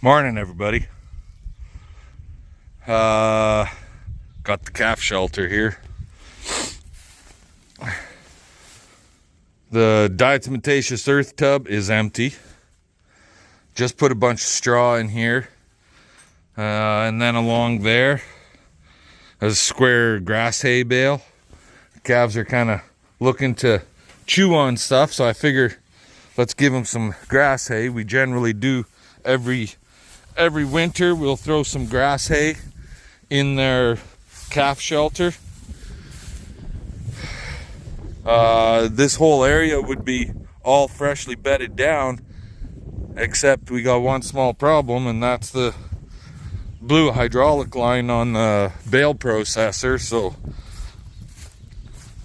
Morning, everybody. Got the calf shelter here. The diatomaceous earth tub is empty. Just put a bunch of straw in here. And then along there, there's a square grass hay bale. The calves are kind of looking to chew on stuff, so I figure let's give them some grass hay. We generally do every winter. We'll throw some grass hay in their calf shelter. This whole area would be all freshly bedded down, except we got one small problem, and that's the blew hydraulic line on the bale processor, so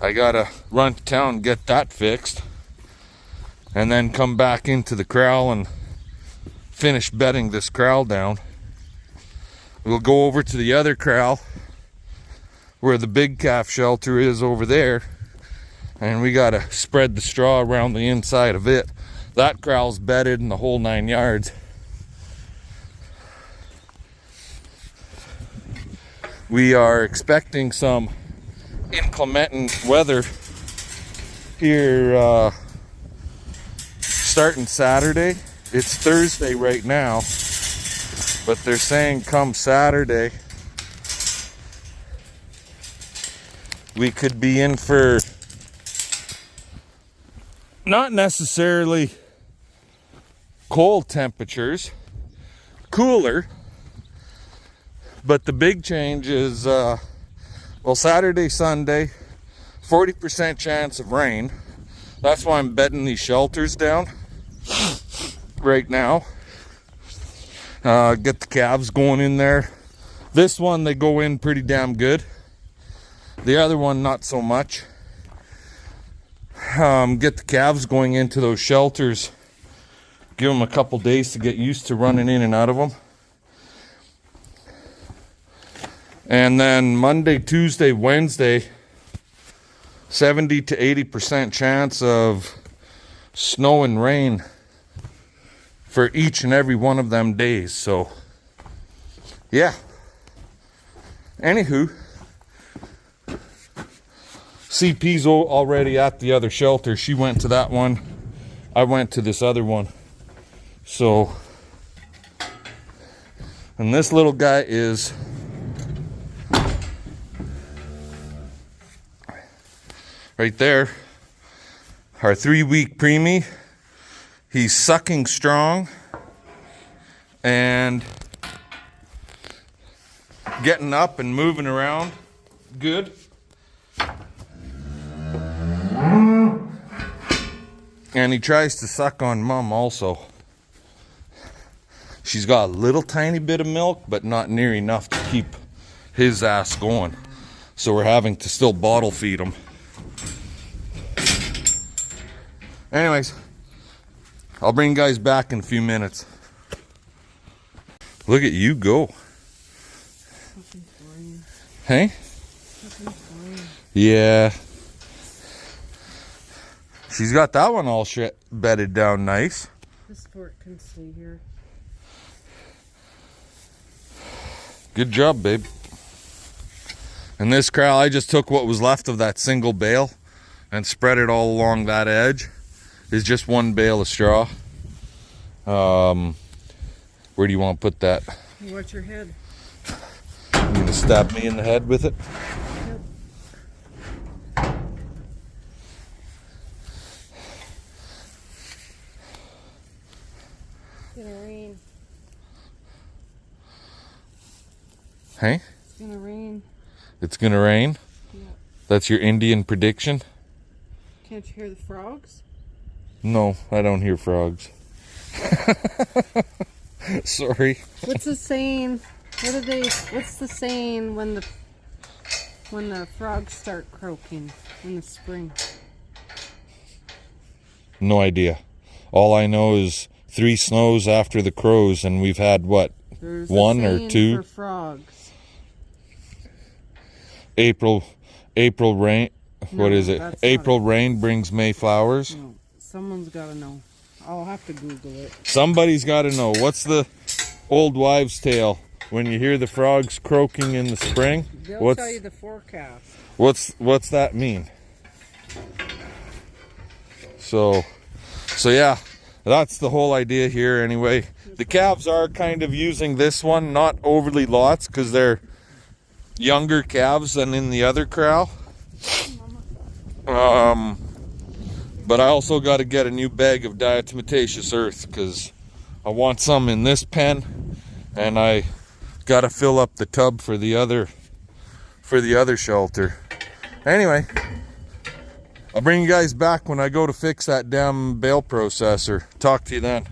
I gotta run to town and get that fixed, and then come back into the corral and finish bedding this corral down. We'll go over to the other corral where the big calf shelter is over there, and we gotta spread the straw around the inside of it. That corral's bedded in the whole 9 yards. We are expecting some inclement weather here starting Saturday. It's Thursday right now, but they're saying come Saturday we could be in for not necessarily cold temperatures, cooler, but the big change is Saturday, Sunday, 40% chance of rain. That's why I'm bedding these shelters down right now. Get the calves going in there. This one, they go in pretty damn good. The other one, not so much. Get the calves going into those shelters. Give them a couple days to get used to running in and out of them. And then Monday, Tuesday, Wednesday, 70 to 80% chance of snow and rain for each and every one of them days. So, yeah. Anywho, CP's already at the other shelter. She went to that one. I went to this other one. So, and this little guy is right there, our 3-week preemie. He's sucking strong and getting up and moving around good. And he tries to suck on mom also. She's got a little tiny bit of milk, but not near enough to keep his ass going. So we're having to still bottle feed him. Anyways, I'll bring you guys back in a few minutes. Look at you go. Hey? Yeah. She's got that one all bedded down nice. This fork can stay here. Good job, babe. And this corral, I just took what was left of that single bale and spread it all along that edge. It's just one bale of straw. Where do you want to put that? Watch your head. You gonna stab me in the head with it? Yep. It's gonna rain. Hey? It's gonna rain. It's gonna rain? Yeah. That's your Indian prediction? Can't you hear the frogs? No, I don't hear frogs. Sorry. What's the saying? What's the saying when the frogs start croaking in the spring? No idea. All I know is 3 snows after the crows, and we've had what? There's 1 a or saying 2? for frogs. April rain. What is it? April rain brings May flowers. No, someone's got to know. I'll have to Google it. Somebody's got to know. What's the old wives' tale. When you hear the frogs croaking in the spring, They'll tell you the forecast. What's that mean? So yeah, that's the whole idea here anyway. The calves are kind of using this one, not overly lots, because they're younger calves than in the other corral. But I also got to get a new bag of diatomaceous earth, because I want some in this pen, and I got to fill up the tub for the other shelter. Anyway, I'll bring you guys back when I go to fix that damn bale processor. Talk to you then.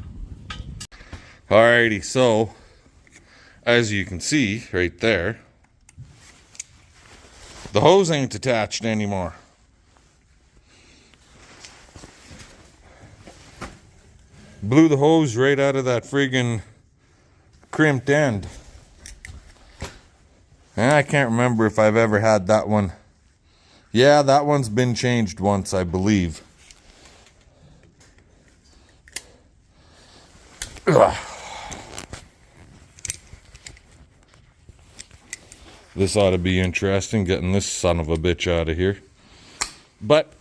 Alrighty, so as you can see right there, the hose ain't attached anymore. Blew the hose right out of that friggin' crimped end. And I can't remember if I've ever had that one. Yeah, that one's been changed once, I believe. Ugh. This ought to be interesting, getting this son of a bitch out of here. But,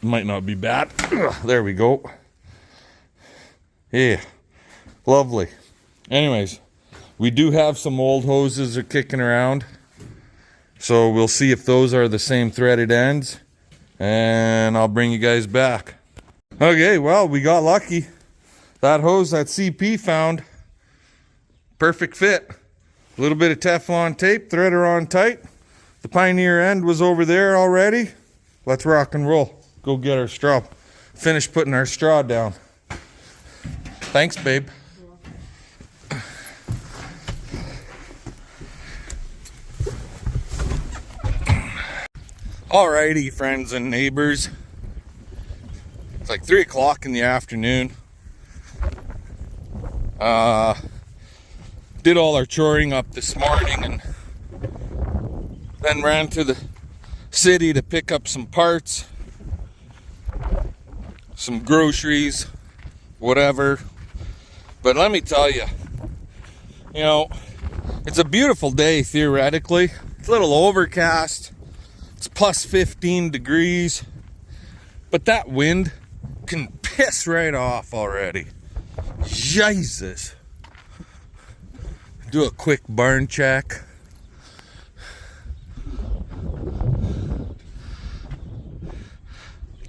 might not be bad. Ugh, there we go. Yeah, lovely. Anyways, we do have some old hoses are kicking around. So we'll see if those are the same threaded ends. And I'll bring you guys back. Okay, well, we got lucky. That hose that CP found, perfect fit. A little bit of Teflon tape, thread her on tight. The Pioneer end was over there already. Let's rock and roll. Go get our straw. Finish putting our straw down. Thanks, babe. Alrighty, friends and neighbors. It's like 3 o'clock in the afternoon. Did all our choring up this morning and then ran to the city to pick up some parts, some groceries, whatever. But let me tell you, you know, it's a beautiful day theoretically. It's a little overcast. It's plus 15 degrees. But that wind can piss right off already. Jesus. Do a quick barn check.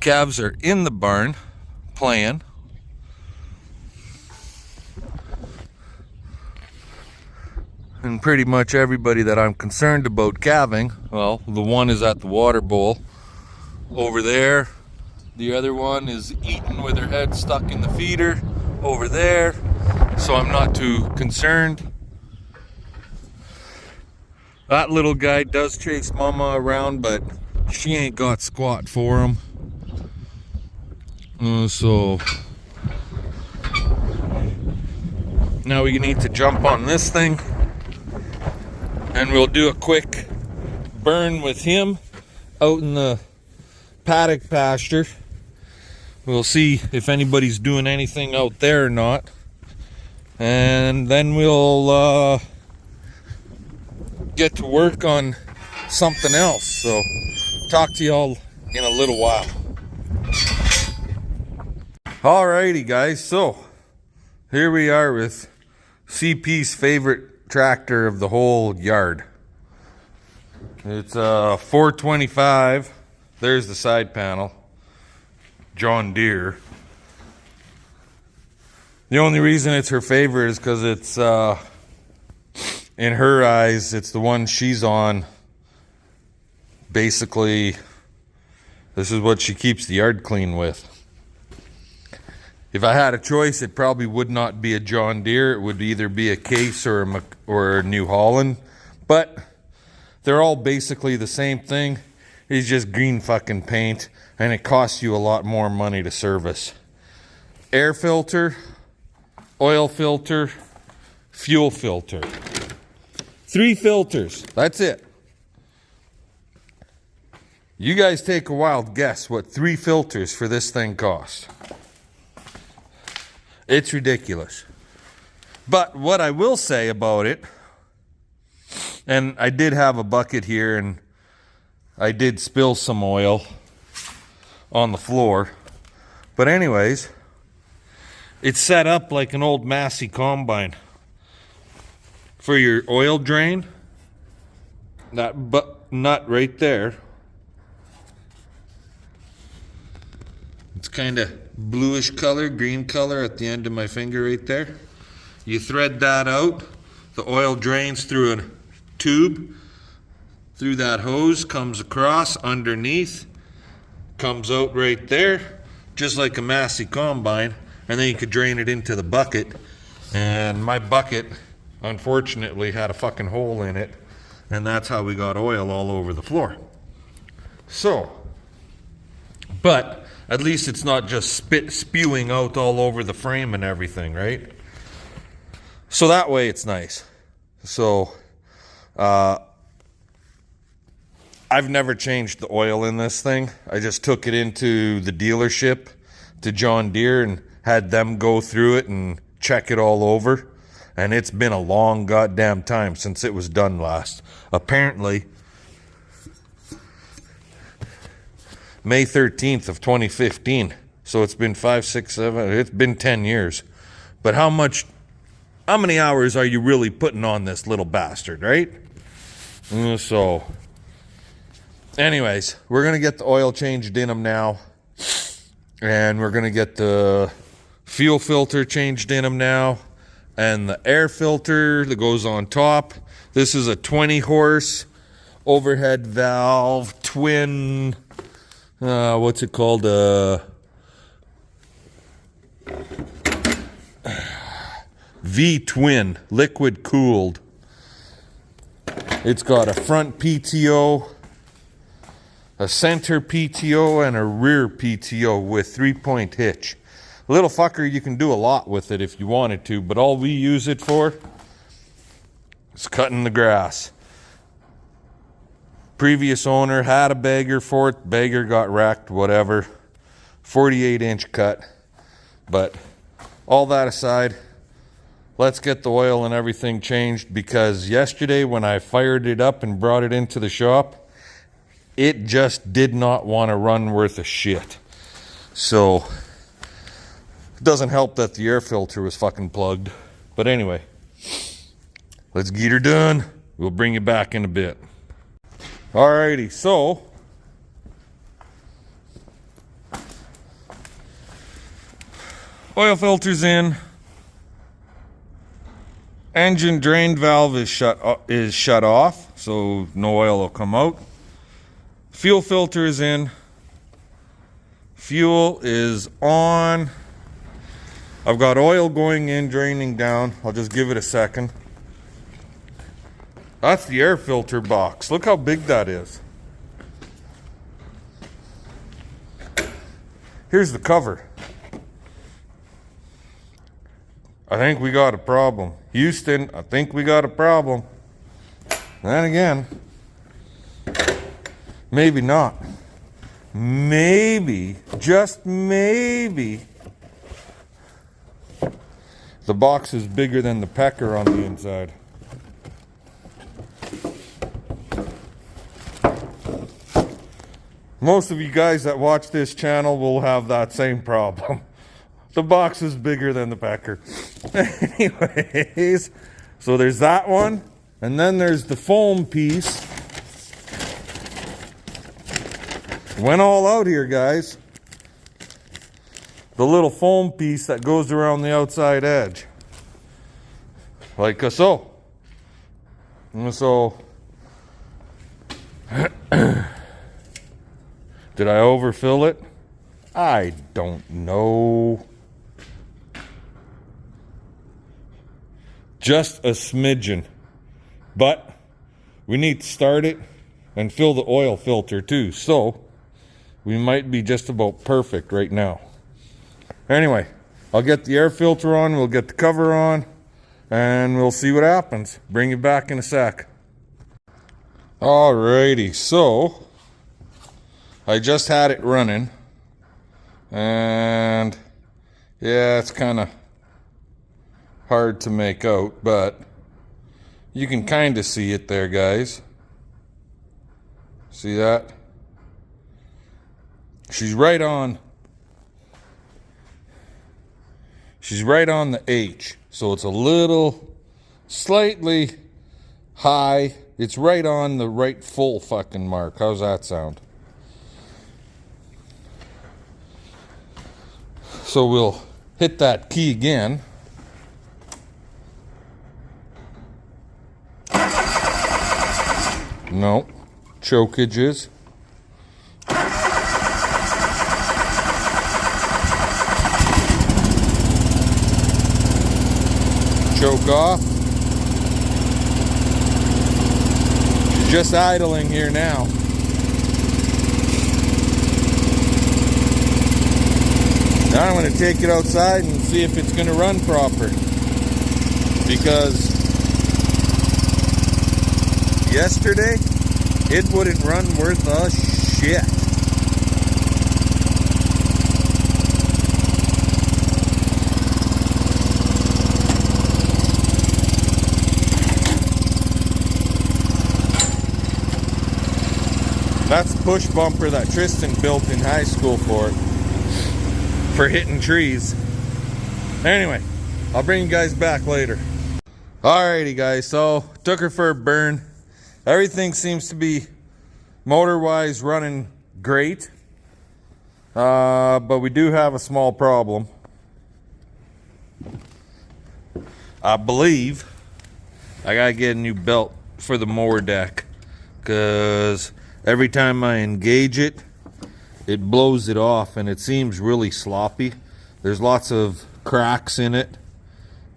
Calves are in the barn playing. And pretty much everybody that I'm concerned about calving, well, the one is at the water bowl over there. The other one is eating with her head stuck in the feeder over there. So I'm not too concerned. That little guy does chase mama around, but she ain't got squat for him. So now we need to jump on this thing. And we'll do a quick burn with him out in the paddock pasture. We'll see if anybody's doing anything out there or not. And then we'll get to work on something else. So talk to y'all in a little while. Alrighty guys, so here we are with CP's favorite tractor of the whole yard. It's a 425. There's the side panel. John Deere. The only reason it's her favorite is because it's in her eyes it's the one she's on. Basically, this is what she keeps the yard clean with. If I had a choice, it probably would not be a John Deere. It would either be a Case or a New Holland. But they're all basically the same thing. It's just green fucking paint, and it costs you a lot more money to service. Air filter, oil filter, fuel filter. 3 filters. That's it. You guys take a wild guess what 3 filters for this thing cost. It's ridiculous. But what I will say about it, and I did have a bucket here and I did spill some oil on the floor. But anyways, it's set up like an old Massey combine. For your oil drain, that nut right there, it's kind of bluish color, green color at the end of my finger right there. You thread that out, the oil drains through a tube, through that hose, comes across underneath, comes out right there, just like a Massey combine, and then you could drain it into the bucket. And my bucket, unfortunately, had a fucking hole in it, and that's how we got oil all over the floor. So, but at least it's not just spewing out all over the frame and everything, right? So that way it's nice. So, I've never changed the oil in this thing. I just took it into the dealership to John Deere and had them go through it and check it all over. And it's been a long goddamn time since it was done last. Apparently, May 13th of 2015. So it's been 5, 6, 7, it's been 10 years. But how many hours are you really putting on this little bastard, right? So, anyways, we're going to get the oil changed in them now. And we're going to get the fuel filter changed in them now. And the air filter that goes on top. This is a 20 horse overhead valve twin, what's it called? V-twin, liquid cooled. It's got a front PTO, a center PTO, and a rear PTO with 3-point hitch. Little fucker, you can do a lot with it if you wanted to, but all we use it for is cutting the grass. Previous owner had a bagger for it. Bagger got wrecked, whatever. 48-inch cut. But all that aside, let's get the oil and everything changed, because yesterday when I fired it up and brought it into the shop, it just did not want to run worth a shit. So it doesn't help that the air filter was fucking plugged. But anyway, let's get her done. We'll bring you back in a bit. Alrighty, so oil filter's in. Engine drain valve is shut off, so no oil will come out. Fuel filter is in. Fuel is on. I've got oil going in, draining down. I'll just give it a second. That's the air filter box. Look how big that is. Here's the cover. I think we got a problem. Houston, I think we got a problem. Then again, maybe not. Maybe, just maybe, the box is bigger than the pecker on the inside. Most of you guys that watch this channel will have that same problem. The box is bigger than the pecker. Anyways, so there's that one. And then there's the foam piece. Went all out here, guys. The little foam piece that goes around the outside edge. Like so. And so, did I overfill it? I don't know. Just a smidgen. But we need to start it and fill the oil filter too. So we might be just about perfect right now. Anyway, I'll get the air filter on, we'll get the cover on, and we'll see what happens. Bring you back in a sec. Alrighty, so I just had it running, and yeah, it's kind of hard to make out, but you can kind of see it there, guys. See that? She's right on the H, so it's a little slightly high. It's right on the right full fucking mark. How's that sound? So we'll hit that key again. No, chokages. Choke off. She's just idling here now. Now I'm going to take it outside and see if it's going to run proper. Because yesterday, it wouldn't run worth a shit. That's the push bumper that Tristan built in high school for hitting trees. Anyway, I'll bring you guys back later. Alrighty guys, so took her for a burn. Everything seems to be motor-wise running great. But we do have a small problem. I believe I gotta get a new belt for the mower deck, because every time I engage it, it blows it off and it seems really sloppy. There's lots of cracks in it.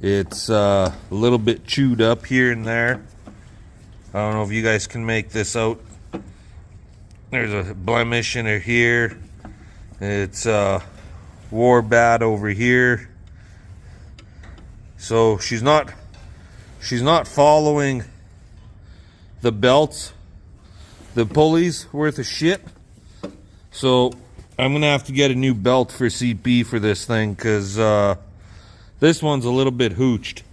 It's a little bit chewed up here and there. I don't know if you guys can make this out. There's a blemish in her here. It's wore bad over here. So she's not following the belts, the pulleys worth of shit. So I'm gonna have to get a new belt for CP for this thing, because this one's a little bit hooched.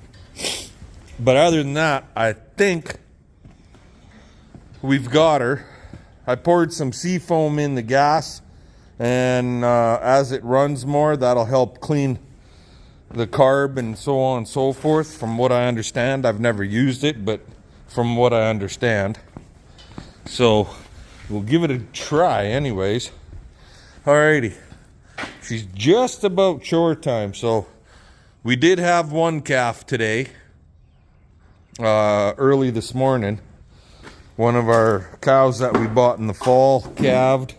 But other than that, I think we've got her. I poured some seafoam in the gas, and as it runs more, that'll help clean the carb and so on and so forth, from what I understand. I've never used it, but from what I understand. So we'll give it a try anyways. Alrighty. She's just about chore time. So we did have one calf today, early this morning. One of our cows that we bought in the fall calved,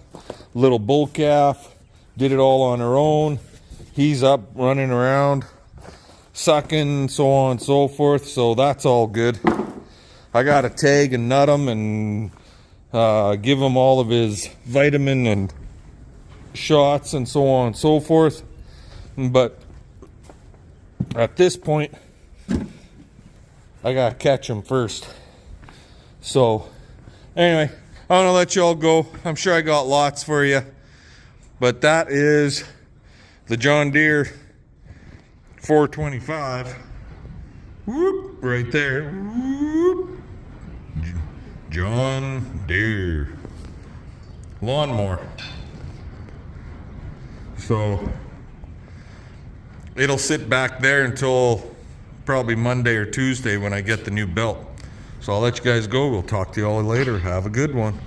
little bull calf, did it all on her own. He's up running around, sucking, so on and so forth. So that's all good. I got to tag and nut him and give him all of his vitamin and shots and so on and so forth. But at this point, I got to catch him first. So anyway, I'm going to let you all go. I'm sure I got lots for you. But that is the John Deere 425. Whoop, right there. Whoop. John Deere lawnmower. So it'll sit back there until probably Monday or Tuesday when I get the new belt. So I'll let you guys go. We'll talk to you all later. Have a good one.